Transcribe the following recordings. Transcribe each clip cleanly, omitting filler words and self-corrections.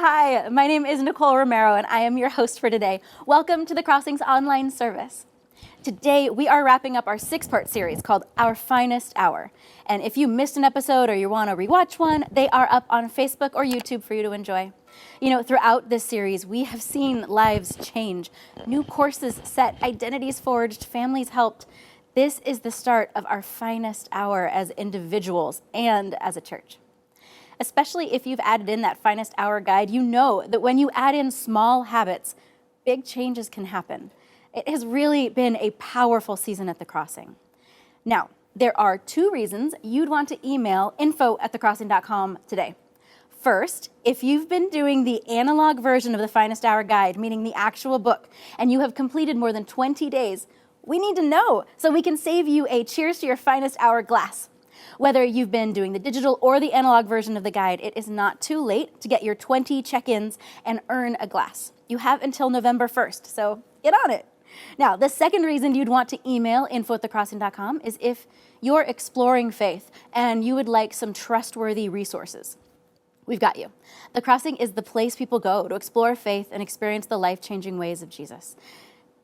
Hi, my name is Nicole Romero, and I am your host for today. Welcome to the Crossings online service. Today, we are wrapping up our 6-part series called Our Finest Hour. And if you missed an episode or you want to rewatch one, they are up on Facebook or YouTube for you to enjoy. You know, throughout this series, we have seen lives change, new courses set, identities forged, families helped. This is the start of our finest hour as individuals and as a church. Especially if you've added in that finest hour guide, you know that when you add in small habits, big changes can happen. It has really been a powerful season at The Crossing. Now, there are 2 reasons you'd want to email info@thecrossing.com today. First, if you've been doing the analog version of the Finest Hour Guide, meaning the actual book, and you have completed more than 20 days, we need to know so we can save you a Cheers to Your Finest Hour glass. Whether you've been doing the digital or the analog version of the guide, it is not too late to get your 20 check-ins and earn a glass. You have until November 1st, so get on it. Now, the second reason you'd want to email info@thecrossing.com is if you're exploring faith and you would like some trustworthy resources. We've got you. The Crossing is the place people go to explore faith and experience the life-changing ways of Jesus.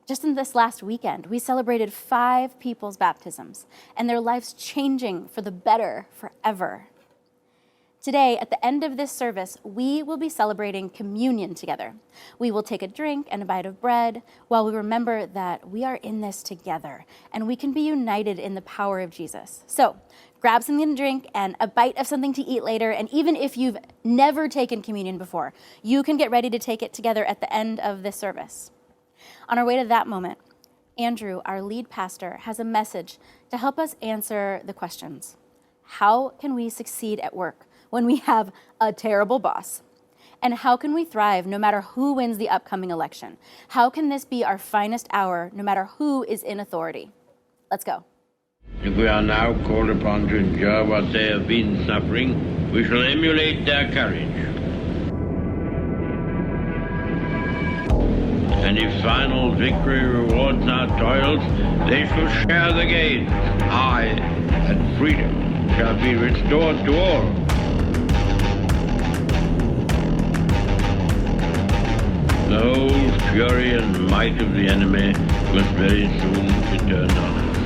Just in this last weekend, we celebrated 5 people's baptisms and their lives changing for the better forever. Today, at the end of this service, we will be celebrating communion together. We will take a drink and a bite of bread while we remember that we are in this together and we can be united in the power of Jesus. So grab something to drink and a bite of something to eat later. And even if you've never taken communion before, you can get ready to take it together at the end of this service. On our way to that moment, Andrew, our lead pastor, has a message to help us answer the questions. How can we succeed at work when we have a terrible boss? And how can we thrive no matter who wins the upcoming election? How can this be our finest hour no matter who is in authority? Let's go. If we are now called upon to endure what they have been suffering, we shall emulate their courage. And if final victory rewards our toils, they shall share the gains. Aye, and freedom shall be restored to all. The whole fury and might of the enemy must very soon be turned on us.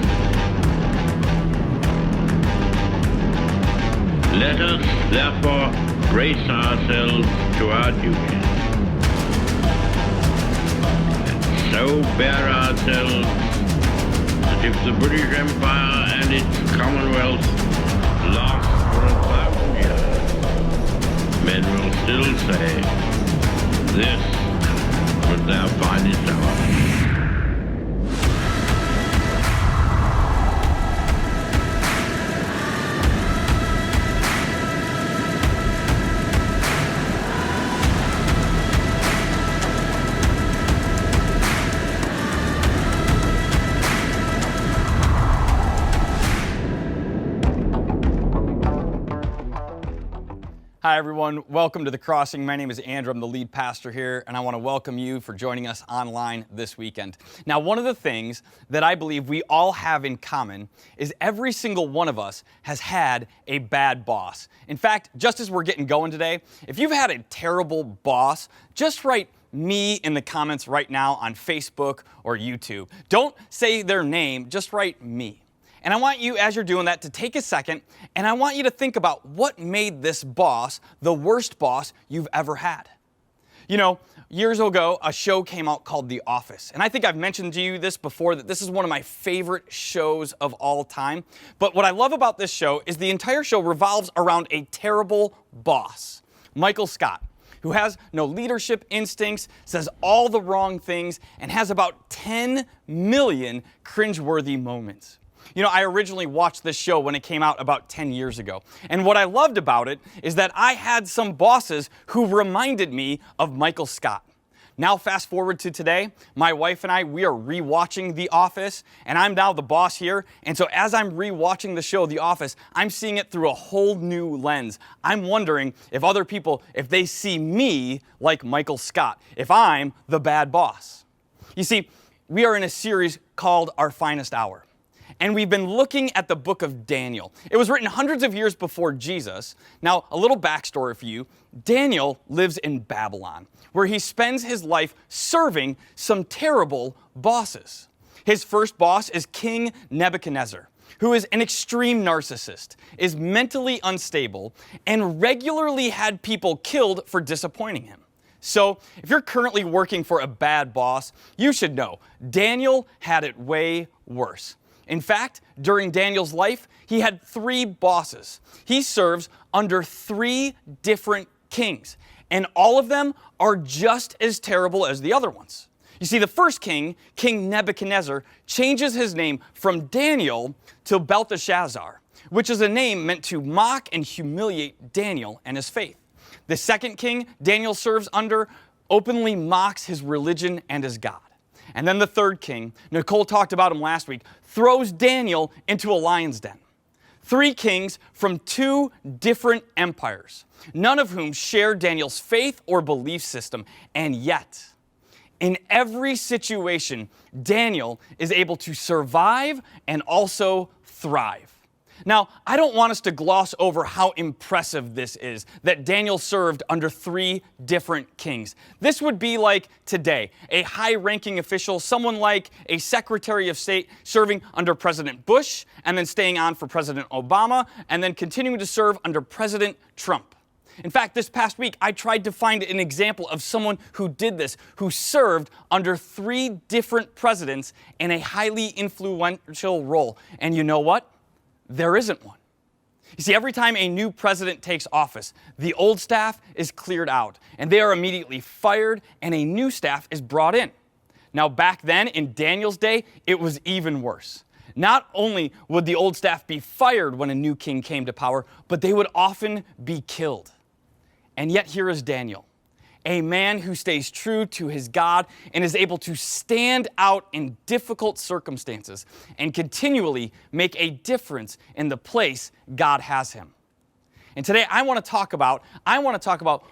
Let us, therefore, brace ourselves to our duties. So bear ourselves that if the British Empire and its Commonwealth last for 1,000 years, men will still say, this was their finest hour. Hi everyone, welcome to The Crossing. My name is Andrew, I'm the lead pastor here, and I want to welcome you for joining us online this weekend. Now, one of the things that I believe we all have in common is every single one of us has had a bad boss. In fact, just as we're getting going today, if you've had a terrible boss, just write me in the comments right now on Facebook or YouTube. Don't say their name, just write me. And I want you, as you're doing that, to take a second, and I want you to think about what made this boss the worst boss you've ever had. You know, years ago, a show came out called The Office. And I think I've mentioned to you this before, that this is one of my favorite shows of all time. But what I love about this show is the entire show revolves around a terrible boss, Michael Scott, who has no leadership instincts, says all the wrong things, and has about 10 million cringeworthy moments. You know, I originally watched this show when it came out about 10 years ago. And what I loved about it is that I had some bosses who reminded me of Michael Scott. Now fast forward to today, my wife and I, we are rewatching The Office, and I'm now the boss here. And so as I'm rewatching the show, The Office, I'm seeing it through a whole new lens. I'm wondering if other people, if they see me like Michael Scott, if I'm the bad boss. You see, we are in a series called Our Finest Hour. and we've been looking at the book of Daniel. It was written hundreds of years before Jesus. Now, a little backstory for you. Daniel lives in Babylon, where he spends his life serving some terrible bosses. His first boss is King Nebuchadnezzar, who is an extreme narcissist, is mentally unstable, and regularly had people killed for disappointing him. So, if you're currently working for a bad boss, you should know Daniel had it way worse. In fact, during Daniel's life, he had 3 bosses. He serves under 3 different kings, and all of them are just as terrible as the other ones. You see, the first king, King Nebuchadnezzar, changes his name from Daniel to Belteshazzar, which is a name meant to mock and humiliate Daniel and his faith. The second king Daniel serves under openly mocks his religion and his God. And then the third king, Nicole talked about him last week, throws Daniel into a lion's den. 3 kings from 2 different empires, none of whom share Daniel's faith or belief system. And yet, in every situation, Daniel is able to survive and also thrive. Now, I don't want us to gloss over how impressive this is, that Daniel served under 3 different kings. This would be like today, a high-ranking official, someone like a Secretary of State serving under President Bush, and then staying on for President Obama, and then continuing to serve under President Trump. In fact, this past week, I tried to find an example of someone who did this, who served under 3 different presidents in a highly influential role. And you know what? There isn't one. You see, every time a new president takes office, the old staff is cleared out, and they are immediately fired, and a new staff is brought in. Now, back then, in Daniel's day, it was even worse. Not only would the old staff be fired when a new king came to power, but they would often be killed. And yet here is Daniel, a man who stays true to his God and is able to stand out in difficult circumstances and continually make a difference in the place God has him. And today I want to talk about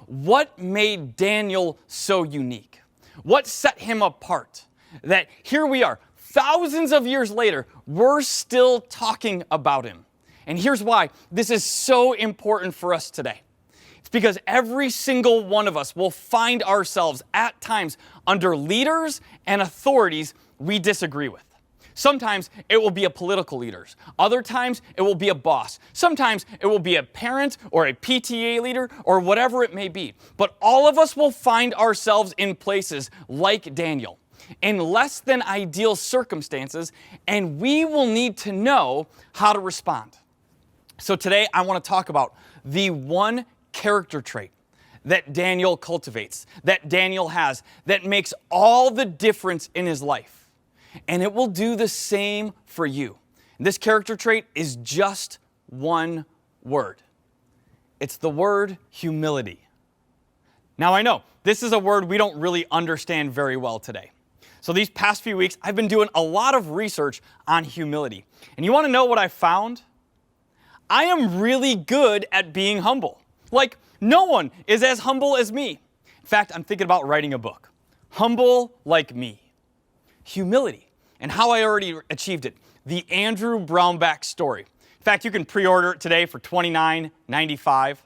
what made Daniel so unique. What set him apart? That here we are, thousands of years later, we're still talking about him. And here's why this is so important for us today. Because every single one of us will find ourselves at times under leaders and authorities we disagree with. Sometimes it will be a political leader. Other times it will be a boss. Sometimes it will be a parent or a PTA leader or whatever it may be. But all of us will find ourselves in places like Daniel, in less than ideal circumstances, and we will need to know how to respond. So today I want to talk about the one character trait that Daniel cultivates, that Daniel has, that makes all the difference in his life. And it will do the same for you. This character trait is just one word. It's the word humility. Now I know, this is a word we don't really understand very well today. So these past few weeks, I've been doing a lot of research on humility. And you want to know what I found? I am really good at being humble. Like, no one is as humble as me. In fact, I'm thinking about writing a book. Humble like me. Humility. And how I already achieved it. The Andrew Brownback story. In fact, you can pre-order it today for $29.95.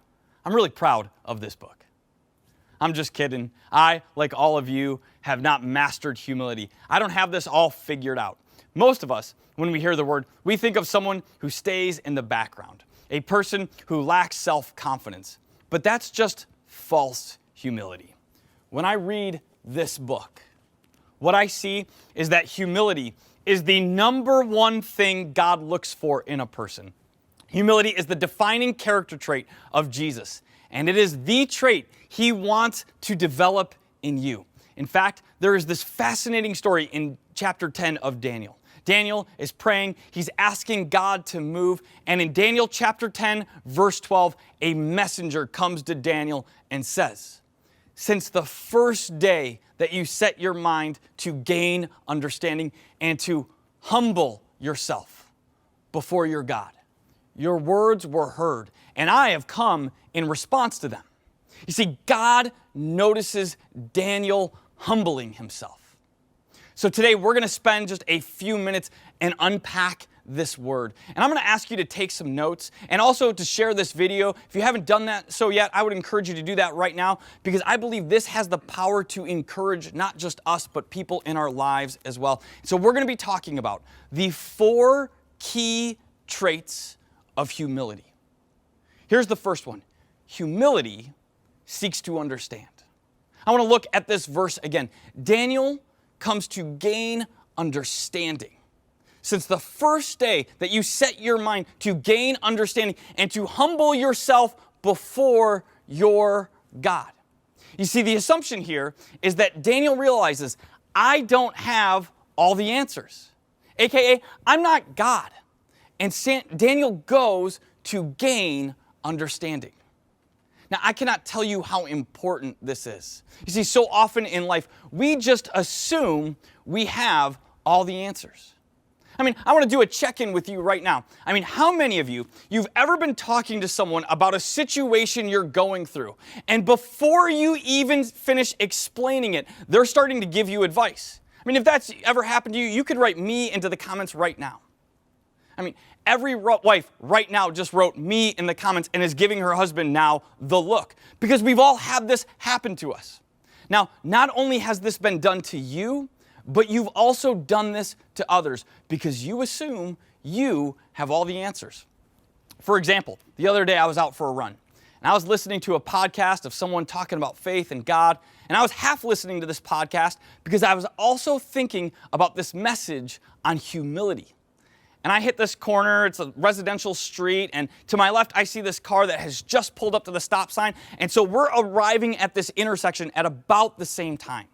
I'm really proud of this book. I'm just kidding. I, like all of you, have not mastered humility. I don't have this all figured out. Most of us, when we hear the word, we think of someone who stays in the background. A person who lacks self-confidence. But that's just false humility. When I read this book, what I see is that humility is the number one thing God looks for in a person. Humility is the defining character trait of Jesus, and it is the trait he wants to develop in you. In fact, there is this fascinating story in chapter 10 of Daniel. Daniel is praying, he's asking God to move, and in Daniel chapter 10, verse 12, a messenger comes to Daniel and says, "Since the first day that you set your mind to gain understanding and to humble yourself before your God, your words were heard, and I have come in response to them." You see, God notices Daniel humbling himself. So today we're going to spend just a few minutes and unpack this word. And I'm going to ask you to take some notes and also to share this video. If you haven't done that so yet, I would encourage you to do that right now, because I believe this has the power to encourage not just us, but people in our lives as well. So we're going to be talking about the 4 key traits of humility. Here's the first one. Humility seeks to understand. I want to look at this verse again. Daniel comes to gain understanding. Since the first day that you set your mind to gain understanding and to humble yourself before your God. You see, the assumption here is that Daniel realizes, I don't have all the answers. AKA, I'm not God. And Daniel goes to gain understanding. Now, I cannot tell you how important this is. You see, so often in life, we just assume we have all the answers. I want to do a check-in with you right now. How many of you've ever been talking to someone about a situation you're going through, and before you even finish explaining it, they're starting to give you advice? If that's ever happened to you, you could write me into the comments right now. Every wife right now just wrote me in the comments and is giving her husband now the look, because we've all had this happen to us. Now, not only has this been done to you, but you've also done this to others because you assume you have all the answers. For example, the other day I was out for a run, and I was listening to a podcast of someone talking about faith and God, and I was half listening to this podcast because I was also thinking about this message on humility. And I hit this corner, it's a residential street, and to my left I see this car that has just pulled up to the stop sign, and so we're arriving at this intersection at about the same time.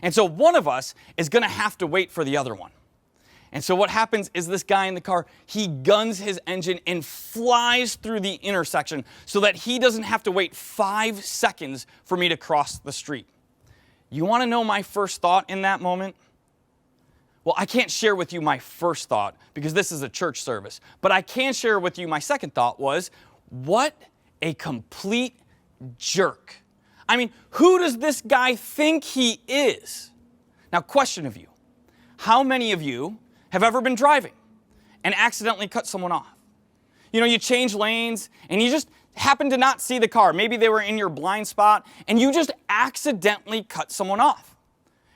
And so one of us is going to have to wait for the other one. And so what happens is this guy in the car, he guns his engine and flies through the intersection so that he doesn't have to wait 5 seconds for me to cross the street. You want to know my first thought in that moment? Well, I can't share with you my first thought because this is a church service, but I can share with you my second thought was, what a complete jerk. Who does this guy think he is? Now, question of you. How many of you have ever been driving and accidentally cut someone off? You change lanes and you just happen to not see the car. Maybe they were in your blind spot and you just accidentally cut someone off.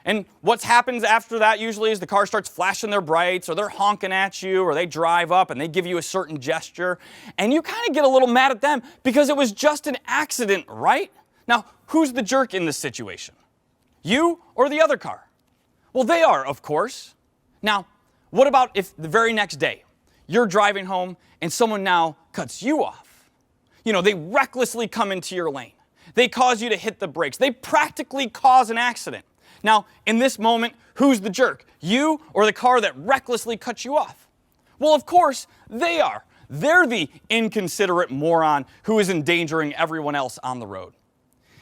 And what happens after that usually is the car starts flashing their brights, or they're honking at you, or they drive up and they give you a certain gesture. And you kind of get a little mad at them because it was just an accident, right? Now, who's the jerk in this situation? You or the other car? Well, they are, of course. Now, what about if the very next day you're driving home and someone now cuts you off? They recklessly come into your lane. They cause you to hit the brakes. They practically cause an accident. Now, in this moment, who's the jerk? You or the car that recklessly cut you off? Well, of course, they are. They're the inconsiderate moron who is endangering everyone else on the road.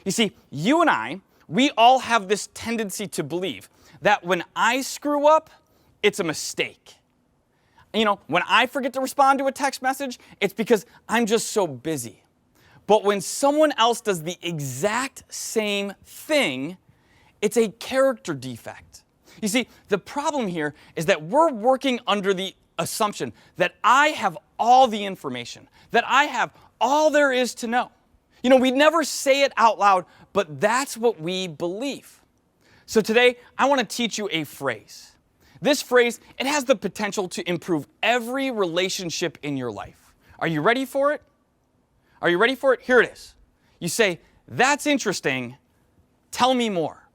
You see, you and I, we all have this tendency to believe that when I screw up, it's a mistake. When I forget to respond to a text message, it's because I'm just so busy. But when someone else does the exact same thing, it's a character defect. You see, the problem here is that we're working under the assumption that I have all the information, that I have all there is to know. We never say it out loud, but that's what we believe. So today, I want to teach you a phrase. This phrase, it has the potential to improve every relationship in your life. Are you ready for it? Are you ready for it? Here it is. You say, that's interesting. Tell me more.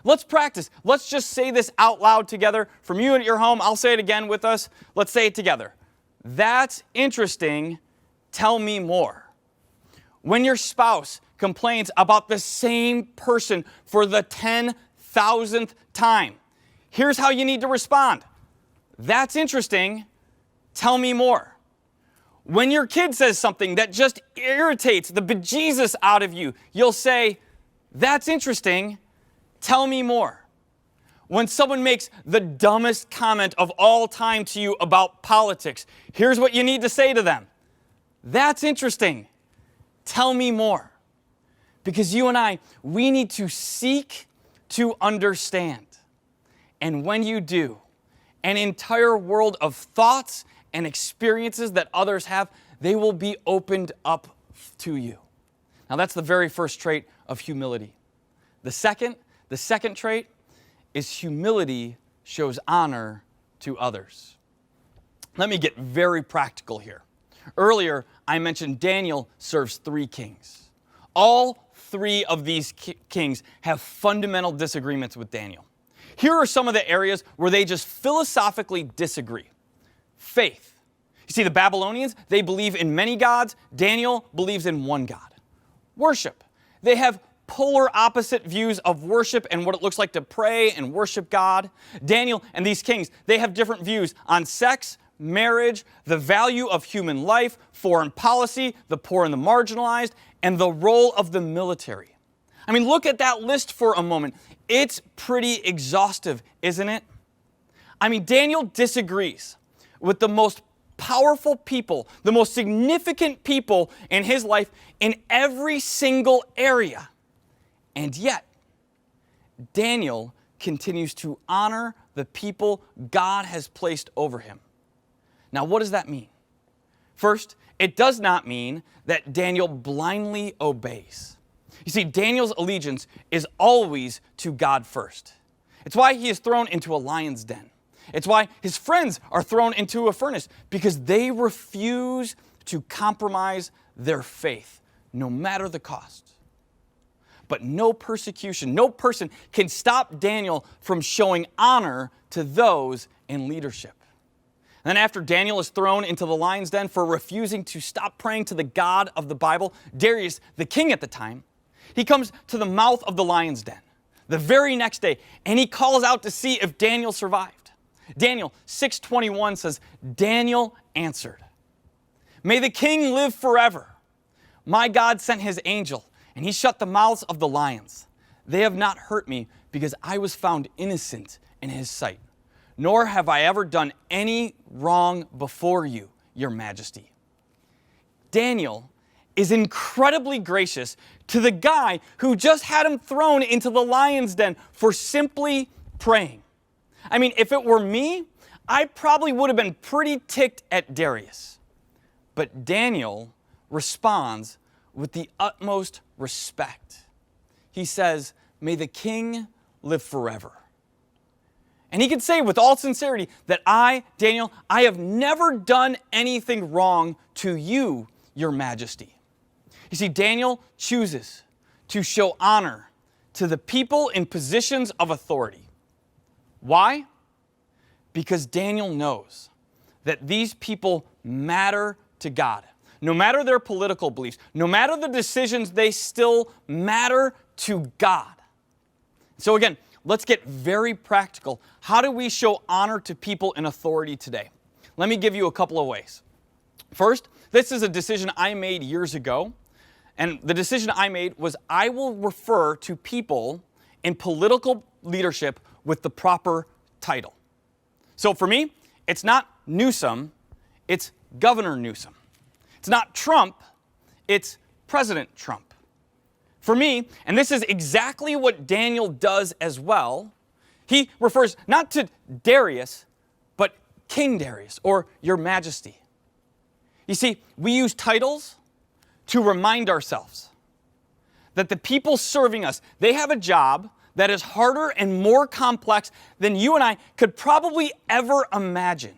Let's practice. Let's just say this out loud together. From you at your home, I'll say it again with us. Let's say it together. That's interesting. Tell me more. When your spouse complains about the same person for the 10,000th time, here's how you need to respond. That's interesting. Tell me more. When your kid says something that just irritates the bejesus out of you, you'll say, that's interesting. Tell me more. When someone makes the dumbest comment of all time to you about politics, here's what you need to say to them. That's interesting. Tell me more. Because you and I, we need to seek to understand. And when you do, an entire world of thoughts and experiences that others have, they will be opened up to you. Now that's the very first trait of humility. The second trait is humility shows honor to others. Let me get very practical here. Earlier, I mentioned Daniel serves 3 kings. All 3 of these kings have fundamental disagreements with Daniel. Here are some of the areas where they just philosophically disagree. Faith. You see, the Babylonians, they believe in many gods. Daniel believes in one God. Worship. They have polar opposite views of worship and what it looks like to pray and worship God. Daniel and these kings, they have different views on sex, marriage, the value of human life, foreign policy, the poor and the marginalized, and the role of the military. I mean, look at that list for a moment. It's pretty exhaustive, isn't it? I mean, Daniel disagrees with the most powerful people, the most significant people in his life in every single area. And yet, Daniel continues to honor the people God has placed over him. Now, what does that mean? First, it does not mean that Daniel blindly obeys. You see, Daniel's allegiance is always to God first. It's why he is thrown into a lion's den. It's why his friends are thrown into a furnace, because they refuse to compromise their faith, no matter the cost. But no persecution, no person can stop Daniel from showing honor to those in leadership. And then after Daniel is thrown into the lion's den for refusing to stop praying to the God of the Bible, Darius, the king at the time, he comes to the mouth of the lion's den the very next day, and he calls out to see if Daniel survived. Daniel 6:21 says, Daniel answered, "May the king live forever. My God sent his angel, and he shut the mouths of the lions. They have not hurt me, because I was found innocent in his sight. Nor have I ever done any wrong before you, your majesty." Daniel is incredibly gracious to the guy who just had him thrown into the lion's den for simply praying. I mean, if it were me, I probably would have been pretty ticked at Darius. But Daniel responds with the utmost respect. He says, "May the king live forever." And he can say with all sincerity that Daniel, I have never done anything wrong to you, your majesty. You see, Daniel chooses to show honor to the people in positions of authority. Why? Because Daniel knows that these people matter to God. No matter their political beliefs, no matter the decisions, they still matter to God. So again, let's get very practical. How do we show honor to people in authority today? Let me give you a couple of ways. First, this is a decision I made years ago. And the decision I made was I will refer to people in political leadership with the proper title. So for me, it's not Newsom, it's Governor Newsom. It's not Trump, it's President Trump. For me, and this is exactly what Daniel does as well, he refers not to Darius, but King Darius, or Your Majesty. You see, we use titles to remind ourselves that the people serving us, they have a job that is harder and more complex than you and I could probably ever imagine.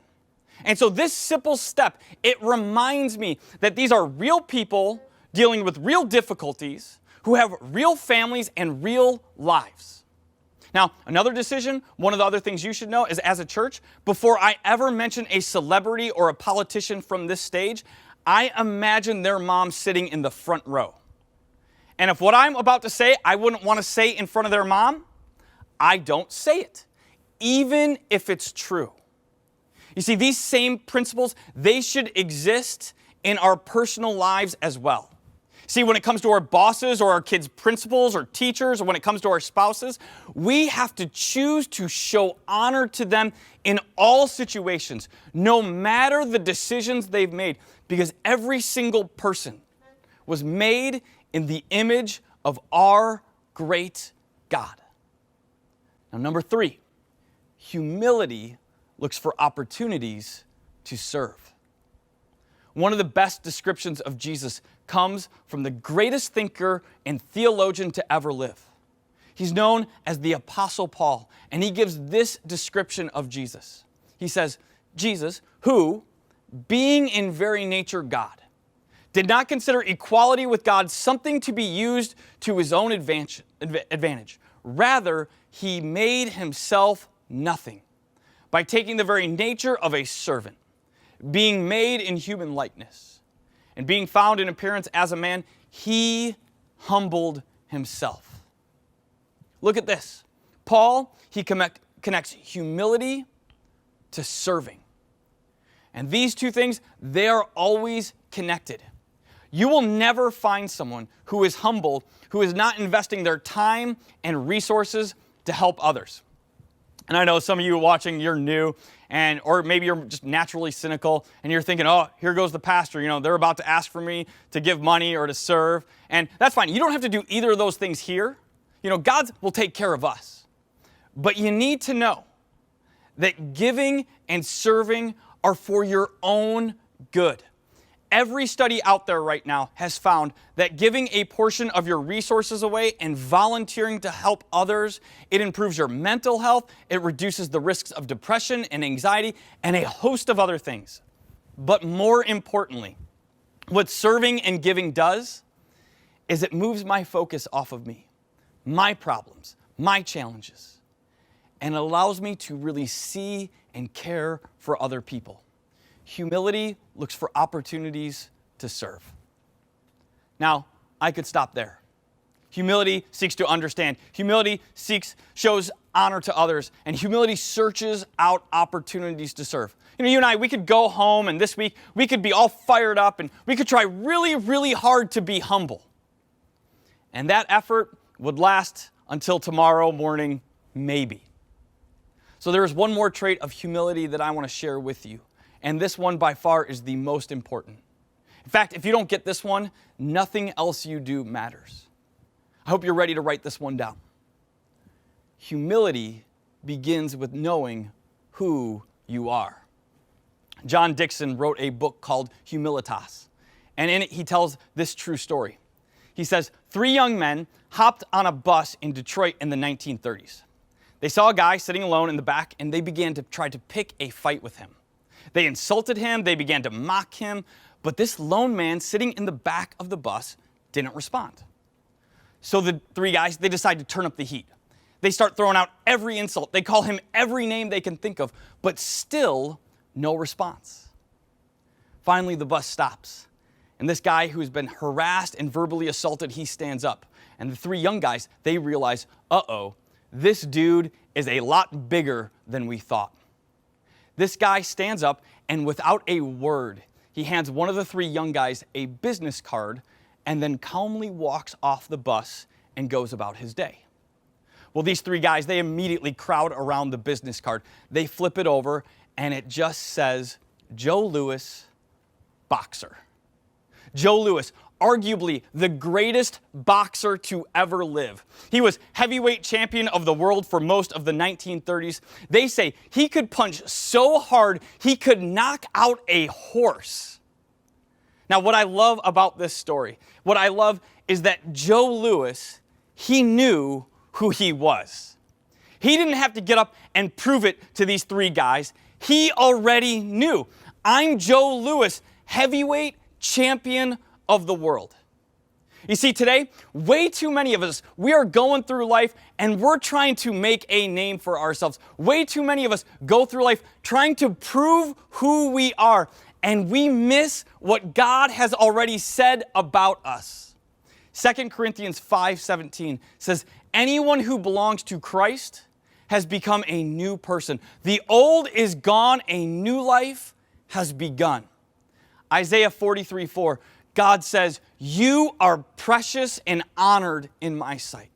And so this simple step, it reminds me that these are real people dealing with real difficulties, who have real families and real lives. Now, another decision, one of the other things you should know is, as a church, before I ever mention a celebrity or a politician from this stage, I imagine their mom sitting in the front row. And if what I'm about to say, I wouldn't want to say in front of their mom, I don't say it, even if it's true. You see, these same principles, they should exist in our personal lives as well. See, when it comes to our bosses or our kids' principals or teachers, or when it comes to our spouses, we have to choose to show honor to them in all situations, no matter the decisions they've made, because every single person was made in the image of our great God. Now, number 3, humility looks for opportunities to serve. One of the best descriptions of Jesus comes from the greatest thinker and theologian to ever live. He's known as the Apostle Paul, and he gives this description of Jesus. He says, Jesus, who, being in very nature God, did not consider equality with God something to be used to his own advantage. Rather, he made himself nothing by taking the very nature of a servant, being made in human likeness, and being found in appearance as a man, he humbled himself. Look at this. Paul, he connects humility to serving. And these two things, they are always connected. You will never find someone who is humble, who is not investing their time and resources to help others. And I know some of you watching, you're new, or maybe you're just naturally cynical, and you're thinking, oh, here goes the pastor. They're about to ask for me to give money or to serve. And that's fine. You don't have to do either of those things here. God will take care of us. But you need to know that giving and serving are for your own good. Every study out there right now has found that giving a portion of your resources away and volunteering to help others, it improves your mental health, it reduces the risks of depression and anxiety, and a host of other things. But more importantly, what serving and giving does is it moves my focus off of me, my problems, my challenges, and it allows me to really see and care for other people. Humility looks for opportunities to serve. Now, I could stop there. Humility seeks to understand. Humility shows honor to others, and humility searches out opportunities to serve. You and I, we could go home, and this week, we could be all fired up, and we could try really, really hard to be humble. And that effort would last until tomorrow morning, maybe. So there is one more trait of humility that I want to share with you. And this one by far is the most important. In fact, if you don't get this one, nothing else you do matters. I hope you're ready to write this one down. Humility begins with knowing who you are. John Dixon wrote a book called Humilitas, and in it he tells this true story. He says, 3 young men hopped on a bus in Detroit in the 1930s. They saw a guy sitting alone in the back, and they began to try to pick a fight with him. They insulted him, they began to mock him, but this lone man sitting in the back of the bus didn't respond. So the 3 guys, they decide to turn up the heat. They start throwing out every insult. They call him every name they can think of, but still no response. Finally, the bus stops, and this guy who's been harassed and verbally assaulted, he stands up. And the 3 young guys, they realize, uh-oh, this dude is a lot bigger than we thought. This guy stands up, and without a word, he hands one of the 3 young guys a business card and then calmly walks off the bus and goes about his day. Well, these 3 guys, they immediately crowd around the business card. They flip it over, and it just says, Joe Louis, boxer. Joe Louis, arguably the greatest boxer to ever live. He was heavyweight champion of the world for most of the 1930s. They say he could punch so hard he could knock out a horse. Now, what I love about this story, what I love is that Joe Louis, he knew who he was. He didn't have to get up and prove it to these 3 guys. He already knew. I'm Joe Louis, heavyweight champion of the world. You see, today, way too many of us, we are going through life and we're trying to make a name for ourselves. Way too many of us go through life trying to prove who we are, and we miss what God has already said about us. 2 Corinthians 5:17 says, anyone who belongs to Christ has become a new person. The old is gone, a new life has begun. Isaiah 43:4, God says, you are precious and honored in my sight.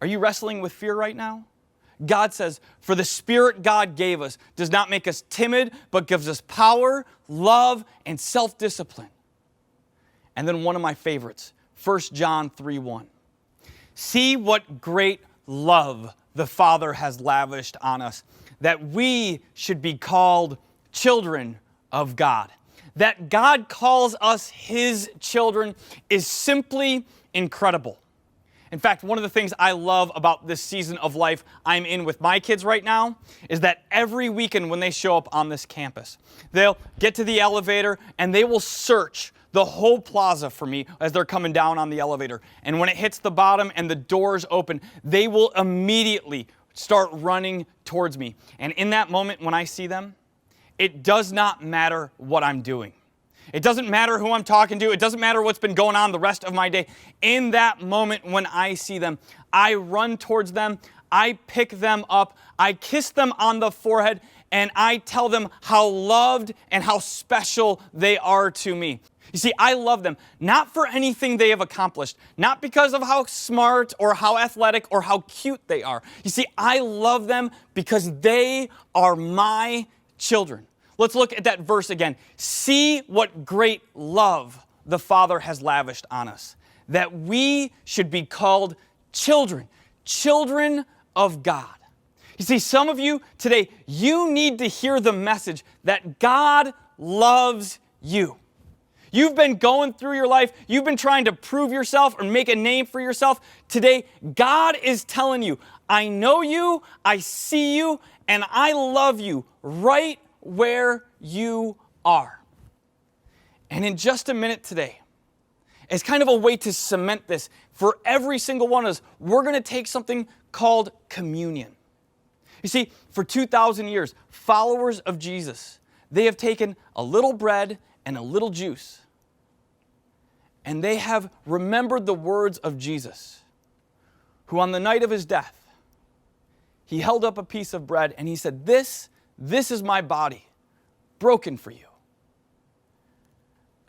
Are you wrestling with fear right now? God says, for the Spirit God gave us does not make us timid, but gives us power, love, and self-discipline. And then one of my favorites, 1 John 3:1. See what great love the Father has lavished on us, that we should be called children of God. That God calls us His children is simply incredible. In fact, one of the things I love about this season of life I'm in with my kids right now is that every weekend when they show up on this campus, they'll get to the elevator and they will search the whole plaza for me as they're coming down on the elevator. And when it hits the bottom and the doors open, they will immediately start running towards me. And in that moment when I see them, it does not matter what I'm doing. It doesn't matter who I'm talking to. It doesn't matter what's been going on the rest of my day. In that moment when I see them, I run towards them, I pick them up, I kiss them on the forehead, and I tell them how loved and how special they are to me. You see, I love them, not for anything they have accomplished, not because of how smart or how athletic or how cute they are. You see, I love them because they are my children. Let's look at that verse again. See what great love the Father has lavished on us, that we should be called children, children of God. You see, some of you today, you need to hear the message that God loves you. You've been going through your life, you've been trying to prove yourself or make a name for yourself. Today, God is telling you, I know you, I see you, and I love you right where you are. And in just a minute today, as kind of a way to cement this for every single one of us, we're going to take something called communion. You see, for 2,000 years, followers of Jesus, they have taken a little bread and a little juice, and they have remembered the words of Jesus, who on the night of his death, he held up a piece of bread and he said, This is my body, broken for you.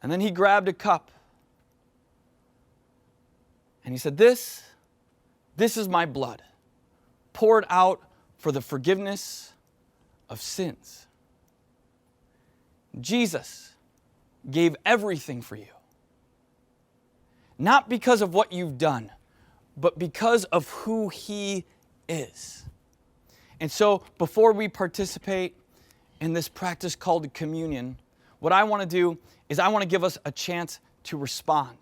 And then he grabbed a cup and he said, This is my blood, poured out for the forgiveness of sins. Jesus gave everything for you. Not because of what you've done, but because of who He is. And so before we participate in this practice called communion, what I want to do is I want to give us a chance to respond.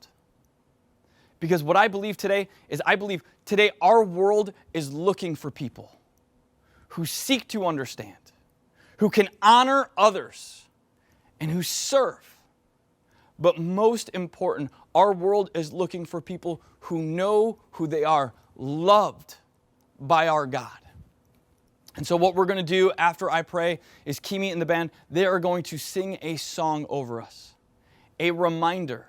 Because what I believe today is our world is looking for people who seek to understand, who can honor others, and who serve. But most important, our world is looking for people who know who they are, loved by our God. And so what we're going to do after I pray is Kimi and the band, they are going to sing a song over us, a reminder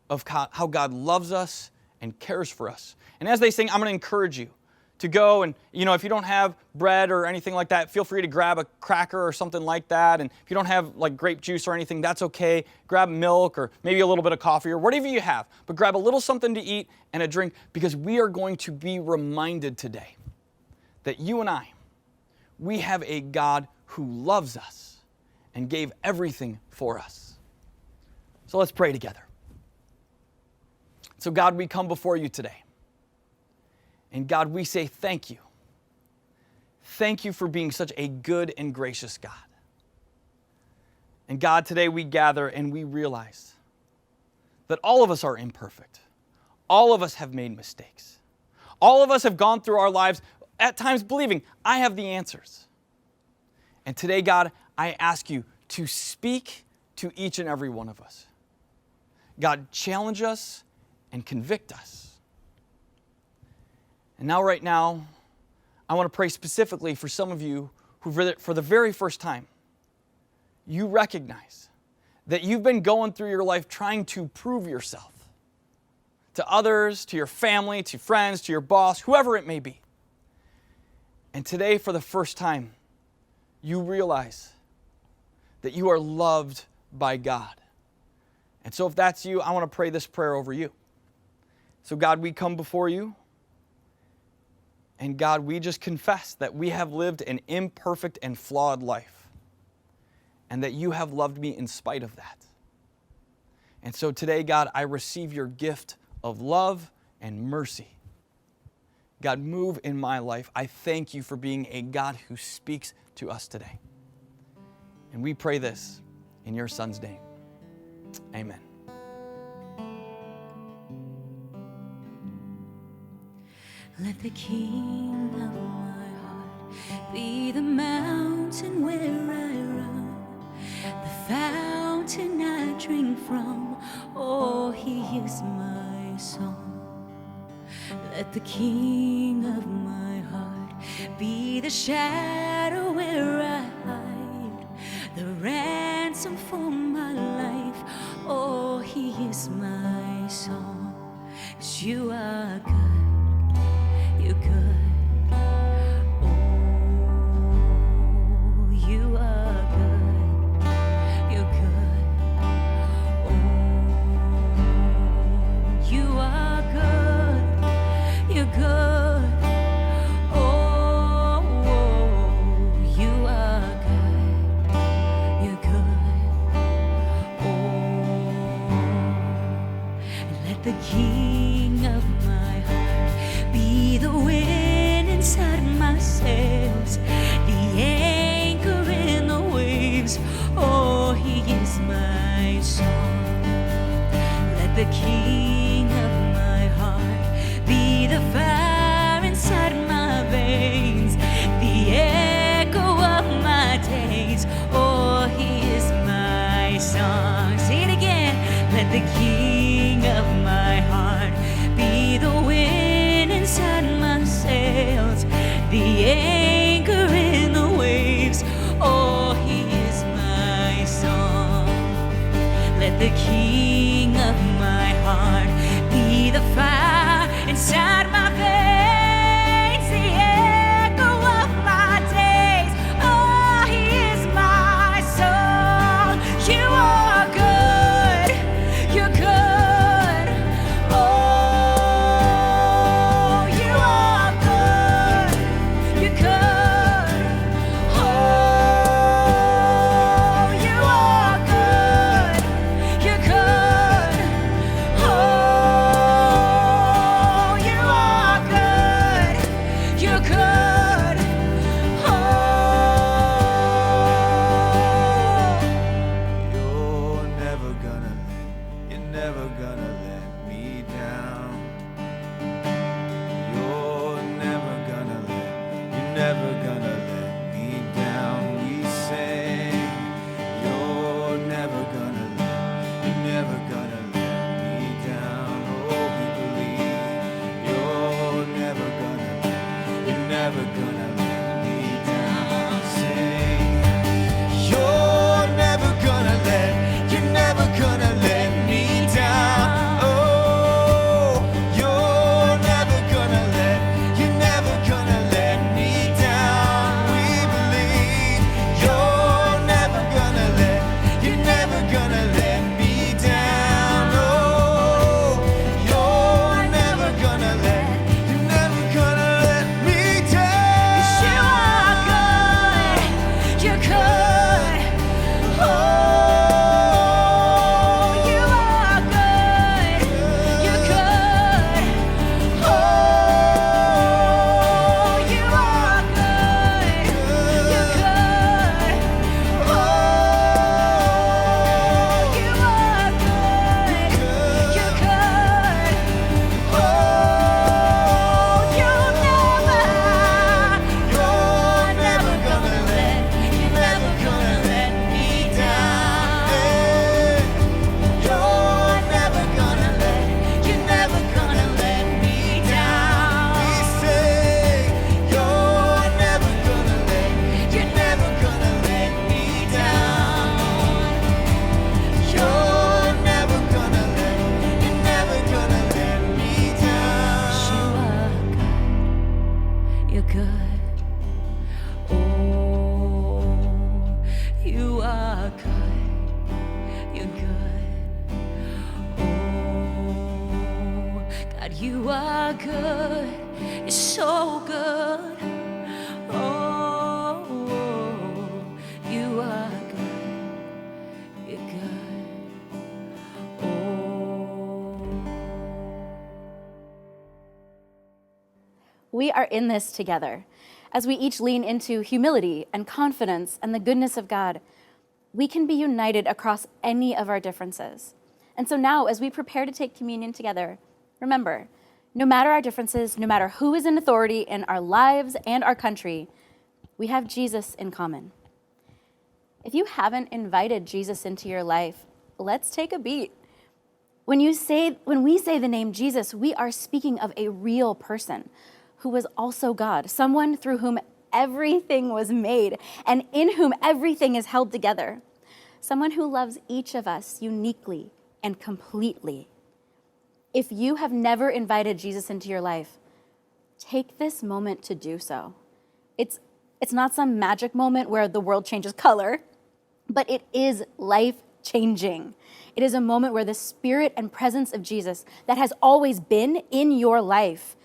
of how God loves us and cares for us. And as they sing, I'm going to encourage you to go and, if you don't have bread or anything like that, feel free to grab a cracker or something like that. And if you don't have like grape juice or anything, that's okay. Grab milk or maybe a little bit of coffee or whatever you have. But grab a little something to eat and a drink, because we are going to be reminded today that you and I, we have a God who loves us and gave everything for us. So let's pray together. So God, we come before you today. And God, we say thank you. Thank you for being such a good and gracious God. And God, today we gather and we realize that all of us are imperfect. All of us have made mistakes. All of us have gone through our lives at times believing, I have the answers. And today, God, I ask you to speak to each and every one of us. God, challenge us and convict us. And now, right now, I want to pray specifically for some of you who, for the very first time, you recognize that you've been going through your life trying to prove yourself to others, to your family, to friends, to your boss, whoever it may be. And today, for the first time, you realize that you are loved by God. And so if that's you, I want to pray this prayer over you. So God, we come before you. And God, we just confess that we have lived an imperfect and flawed life, and that you have loved me in spite of that. And so today, God, I receive your gift of love and mercy. God, move in my life. I thank you for being a God who speaks to us today. And we pray this in your Son's name. Amen. Let the King of my heart be the mountain where I run, the fountain I drink from. Oh, he is my song. Let the King of my heart be the shadow where I hide, the ransom for my life. Oh, he is my song. 'Cause you are good, you're good. Oh, you are good, you're good. Oh, you are good, you're good. Oh, you are good, you're good. Oh, and let the King of my heart be the wind inside my sails, the anchor in the waves. Oh, he is my song. Let the King of my heart be the fire inside my veins, the echo of my days. Oh, he is my song. Say it again. Let the King of my heart be the wind inside my sails, the anchor in the waves. Oh, he is my song. Let the King of my heart be the fire inside my veins, the echo of my days. Oh, he is my song. You are good, you're good. Oh, you are good, you're good. Oh, you are good, you're good. Oh, you are good, you're good. Oh, You're never gonna let me down. You're never gonna let me down. We sing, you're never gonna let me down. Oh, we believe you're never gonna let me down. Sing, you're never gonna let me down. Oh, you're never gonna let me down. We believe you're never gonna let me down. Oh, you're never gonna let me down. 'cause you are good, you're good. Oh, you are good, you're good. Oh, you are good, you're good. Oh, you are good, you're good. Oh, you're never gonna let me down. You're never gonna let me down. We say you're never gonna let me down. You're never gonna let me down. You're good. Oh, you are good. You're good. Oh, God, you are good. You're so good. Oh, you are good. You're good. Oh. We are in this together. As we each lean into humility and confidence and the goodness of God, we can be united across any of our differences. And so now, as we prepare to take communion together, remember, no matter our differences, no matter who is in authority in our lives and our country, we have Jesus in common. If you haven't invited Jesus into your life, let's take a beat. When we say the name Jesus, we are speaking of a real person who was also God, someone through whom everything was made and in whom everything is held together, someone who loves each of us uniquely and completely. If you have never invited Jesus into your life, take this moment to do so. It's not some magic moment where the world changes color, but it is life-changing. It is a moment where the spirit and presence of Jesus that has always been in your life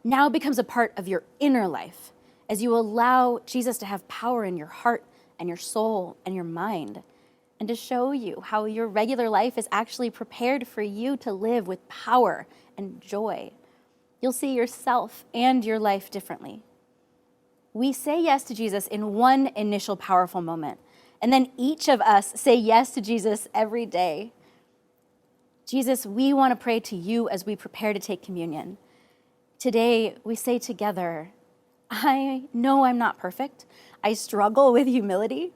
now becomes a part of your inner life as you allow Jesus to have power in your heart and your soul and your mind, and to show you how your regular life is actually prepared for you to live with power and joy. You'll see yourself and your life differently. We say yes to Jesus in one initial powerful moment, and then each of us say yes to Jesus every day. Jesus, we want to pray to you as we prepare to take communion. Today, we say together, I know I'm not perfect. I struggle with humility,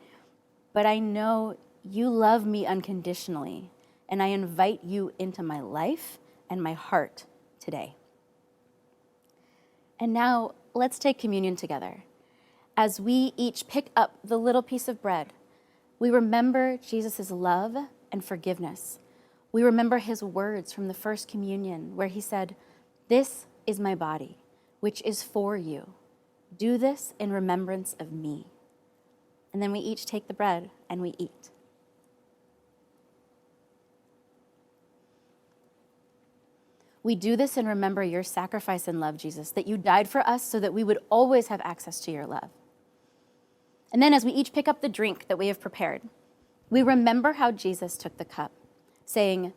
but I know you love me unconditionally, and I invite you into my life and my heart today. And now, let's take communion together. As we each pick up the little piece of bread, we remember Jesus' love and forgiveness. We remember his words from the first communion where he said, "This is my body, which is for you. Do this in remembrance of me." And then we each take the bread and we eat. We do this and remember your sacrifice and love, Jesus, that you died for us so that we would always have access to your love. And then as we each pick up the drink that we have prepared, we remember how Jesus took the cup, saying,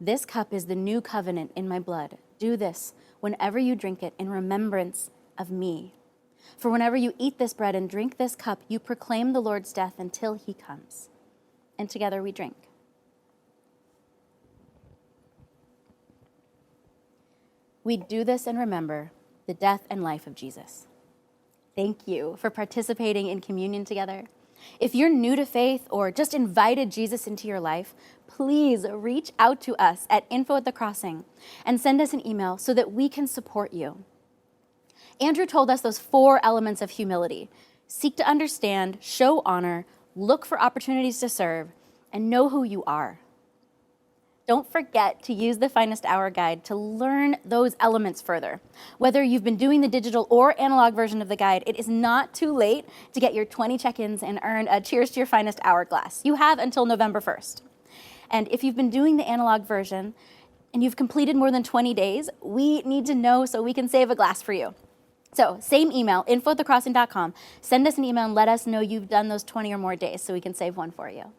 "This cup is the new covenant in my blood. Do this whenever you drink it in remembrance of me. For whenever you eat this bread and drink this cup, you proclaim the Lord's death until he comes." And together we drink. We do this and remember the death and life of Jesus. Thank you for participating in communion together. If you're new to faith or just invited Jesus into your life, please reach out to us at info@thecrossing and send us an email so that we can support you. Andrew told us those 4 elements of humility: seek to understand, show honor, look for opportunities to serve, and know who you are. Don't forget to use the Finest Hour guide to learn those elements further. Whether you've been doing the digital or analog version of the guide, it is not too late to get your 20 check-ins and earn a Cheers to Your Finest Hour glass. You have until November 1st. And if you've been doing the analog version and you've completed more than 20 days, we need to know so we can save a glass for you. So same email, info@thecrossing.com. Send us an email and let us know you've done those 20 or more days so we can save one for you.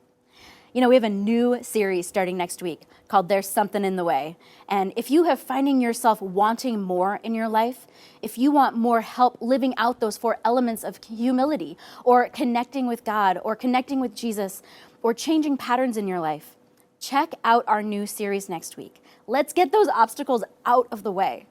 You know, we have a new series starting next week called There's Something in the Way. And if you have finding yourself wanting more in your life, if you want more help living out those 4 elements of humility, or connecting with God, or connecting with Jesus, or changing patterns in your life, check out our new series next week. Let's get those obstacles out of the way.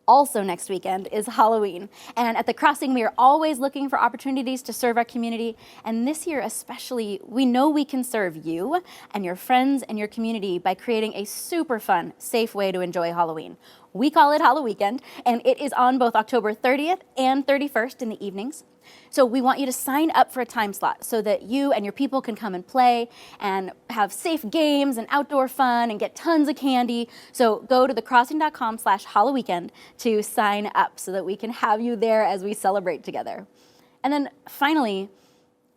Also next weekend is Halloween, and at The Crossing, we are always looking for opportunities to serve our community, and this year especially, we know we can serve you and your friends and your community by creating a super fun, safe way to enjoy Halloween. We call it Halloween Weekend, and it is on both October 30th and 31st in the evenings. So we want you to sign up for a time slot so that you and your people can come and play and have safe games and outdoor fun and get tons of candy. So go to thecrossing.com/HalloWeekend to sign up so that we can have you there as we celebrate together. And then finally,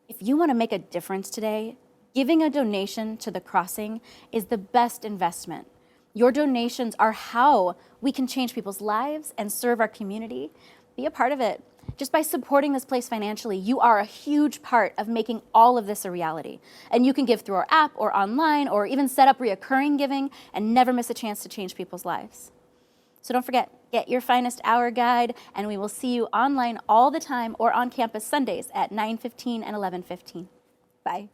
if you want to make a difference today, giving a donation to The Crossing is the best investment. Your donations are how we can change people's lives and serve our community. Be a part of it. Just by supporting this place financially, you are a huge part of making all of this a reality. And you can give through our app or online or even set up reoccurring giving and never miss a chance to change people's lives. So don't forget, get your finest hour guide, and we will see you online all the time or on campus Sundays at 9:15 and 11:15. Bye.